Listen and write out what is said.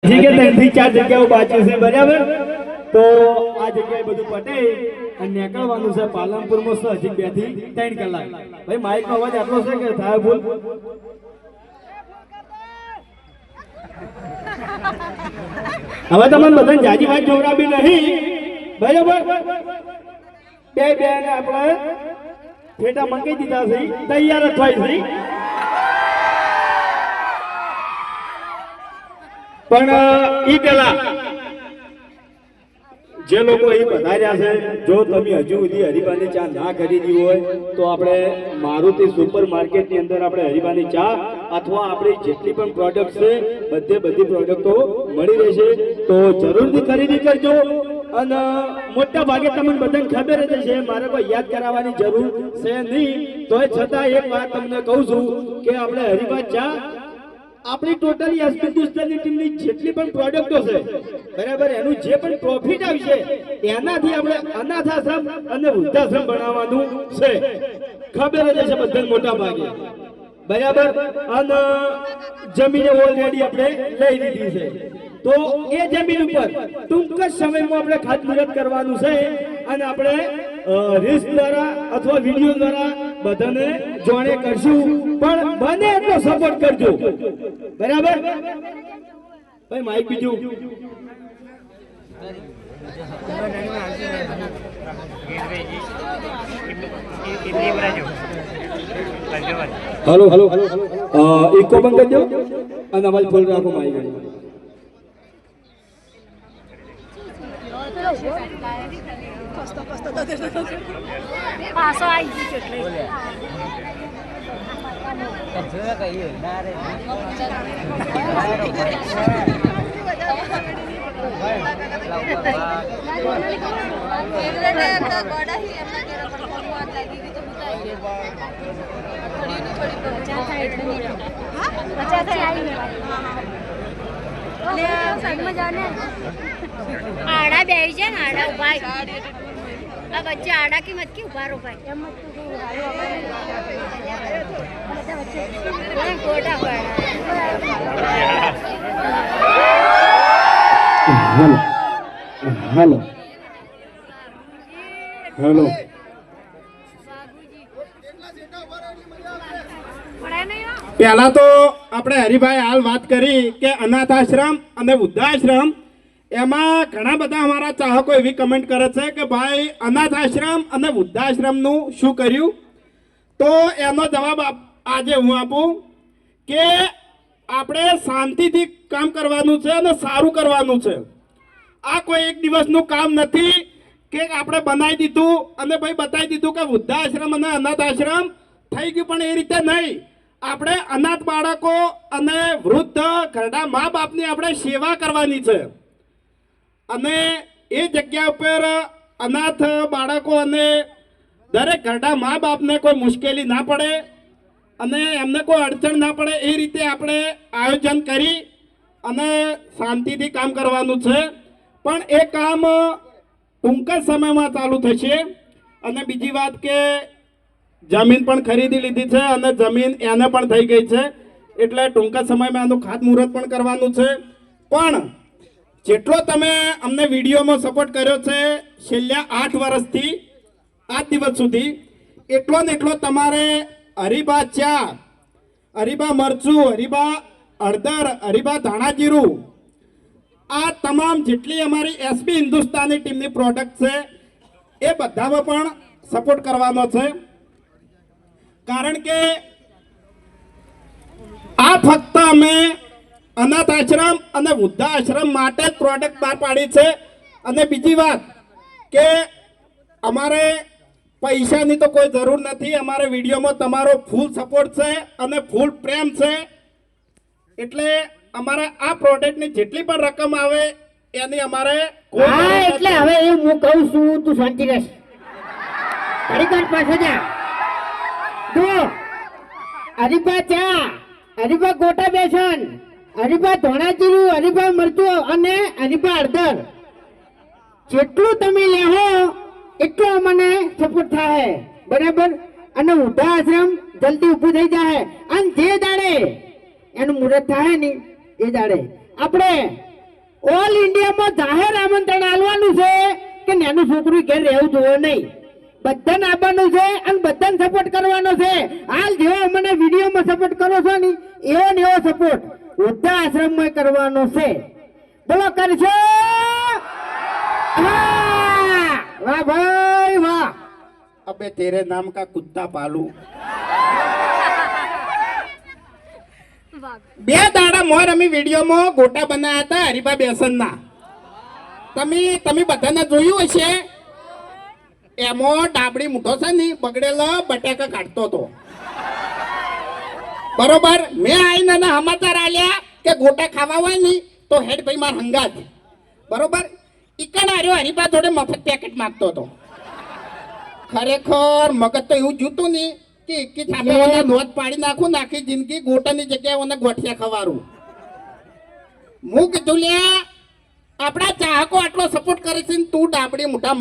ठीक है, 3 થી 4 જગ્યાઓ બાકી છે બરાબર। તો આ જગ્યાએ બધું પટે અને નીકળવાનું છે પાલનપુરમાં છે હજી 2 થી 3 કલાક। ભાઈ માઈકનો અવાજ આટલો છે કે થાય ભૂલ? હવે તમને બધાને જાજી વાત જોવડાવી નહીં બરાબર। બે ને આપણે ફેટા મંગાઈ દીધા છે, તૈયાર જ થઈ છે। પણ ઈ પેલા જે લોકો અહીં પધાર્યા છે, જો તમે હજુ સુધી હરિભાની ચા ના ખરીદી હોય તો આપણે મારુતિ સુપર માર્કેટની અંદર આપણે હરિભાની ચા અથવા આપણી જેટલી પણ પ્રોડક્ટ છે બધી પ્રોડક્ટો મળી રહેશે, તો જરૂરથી ખરીદી કરજો। અને મોટા ભાગે તમને બધાને ખબર જ છે, મારે કોઈ યાદ કરાવવાની જરૂર છે નહીં, તોય છતાં એક વાત તમને કહું છું કે આપણે હરિભા ચા આપણી ટોટલી એસપી હિન્દુસ્તાની ટીમની જેટલી પણ પ્રોડક્ટો છે બરાબર, એનું જે પણ પ્રોફિટ આવશે એનાથી આપણે અનાથ આશ્રમ અને વૃદ્ધાશ્રમ બનાવવાનું છે, ખબર જ છે બધાને મોટા ભાગે બરાબર। અને જમીન ઓલરેડી આપણે લઈ લીધી છે, તો એ જમીન ઉપર ટૂંક જ સમયમાં આપણે ખાતમુહૂર્ત કરવાનું છે અને આપણે રીલ્સ દ્વારા અથવા વિડીયો દ્વારા બધાને જોડે કરશું, પણ બને એટલો સપોર્ટ કરજો બરાબર। ભાઈ માઈક બીજું हेलो हेलो इको बंद कर दो અને અવાજ ફૂલ રાખો માઈક। પાછો આવી ગયું એટલે आड़ा बेच जाए ना आड़ा भाई अब बच्चे आड़ा की मत की उबारो भाई कोटा हेलो हेलो પહેલા તો આપણે હરિભાઈ હાલ વાત કરી કે અનાથ આશ્રમ અને વૃદ્ધાશ્રમ, એમાં ઘણા બધા અમારા ચાહકો એવી કમેન્ટ કરે છે કે ભાઈ અનાથ આશ્રમ અને વૃદ્ધાશ્રમનું શું કર્યું, તો એનો જવાબ આજે હું આપું કે આપણે શાંતિથી કામ કરવાનું છે અને સારું કરવાનું છે। આ કોઈ એક દિવસનું કામ નથી કે આપણે બનાવી દીધું અને ભાઈ બતાવી દીધું કે વૃદ્ધાશ્રમ અને અનાથ આશ્રમ થઈ ગયું, પણ એ રીતે નહીં। આપણે અનાથ બાળકો અને વૃદ્ધ ઘરડા મા બાપની આપણે સેવા કરવાની છે, અને એ જગ્યા ઉપર અનાથ બાળકો અને દરેક ઘરડા મા બાપને કોઈ મુશ્કેલી ના પડે અને એમને કોઈ અડચણ ના પડે એ રીતે આપણે આયોજન કરી અને શાંતિથી કામ કરવાનું છે। પણ એ કામ ટૂંક જ સમયમાં ચાલુ થશે। અને બીજી વાત કે જમીન પણ ખરીદી લીધી છે અને જમીન એને પણ થઈ ગઈ છે, એટલે ટૂંક જ સમયમાં એનું ખાતમુહૂર્ત પણ કરવાનું છે। પણ જેટલો તમે અમને વિડીયોમાં સપોર્ટ કર્યો છે છેલ્લા 8 વર્ષથી આજ દિવસ સુધી, એટલો ને એટલો તમારે હરિભા ચા, હરિભા મરચું, હરિભા હળદર, હરિભા ધાણા જીરું, આ તમામ જેટલી અમારી એસપી હિન્દુસ્તાની ટીમની પ્રોડક્ટ છે એ બધામાં પણ સપોર્ટ કરવાનો છે। કારણ કે આ ફક્ત અમે અનાથ આશ્રમ અને વૃદ્ધાશ્રમ માટે જ પ્રોડક્ટ બહાર પાડી છે। અને બીજી વાત કે અમારે પૈસાની તો કોઈ જરૂર નથી, અમારે વિડીયોમાં તમારો ફૂલ સપોર્ટ છે અને ફૂલ પ્રેમ છે, એટલે અમારે આ પ્રોડક્ટની જેટલી પણ રકમ આવે એની અમારે એટલે હવે હું કહું છું તું શાંતિ રહેશ, હરિભા પાસે જા, જો હરિભા ચા, હરિભા ગોટા બેસન, હરિભા ધોણા જીરું, હરિભા મરચું અને હરિભા હળદર, જેટલું તમે લેહો એટલો મને સપોર્ટ થાય બરાબર। અને વૃદ્ધાશ્રમ જલ્દી ઊભું થઈ જાય અને જે દાડે એનું મુહૂર્ત થાય ને એ દાડે આપણે ઓલ ઇન્ડિયામાં જાહેર આમંત્રણ આલવાનું છે કે નાનું છોકરું ઘેર રહેવું જોઈએ નહીં. બધાને આવવાનું છે અને બધાને સપોર્ટ કરવાનો છે. હાલ જેવો મને વિડીયોમાં સપોર્ટ કરો છો ને એવો ને એવો સપોર્ટ વૃદ્ધાશ્રમમાં કરવાનો છે. બોલો કરશો? હા! વાહ ભાઈ વાહ. અબે તેરે નામ કા કુત્તા પાલું. બે દાડા મોર અમે વિડીયોમાં ગોટા બનાવ્યા હતા હરીબા બેસનના. તમે બધાને જોયું હશે. એમાં ડાબડી મૂઠો છે ને બગડેલો બટાકા કાઢતો હતો. બરોબર, મેં આવીને એના સમાચાર આલ્યા કે ગોટા ખાવા હોય ને તો હેડ ભાઈ માર હંગાત. બરોબર, ઈકણ આર્યો હરીબા જોડે મફત પેકેટ માંગતો હતો. ખરેખર મગજ તો એવું જોતું ને કે એકી છાપે મને નોંધ પાડી નાખું ને આખી જિંદગી ગોટાની જગ્યાએ મને ગોઠિયા ખવારું. હું કીધું લે આપણા ચાહકો આટલો સપોર્ટ કરે છે ને તું ડાબડી મોટા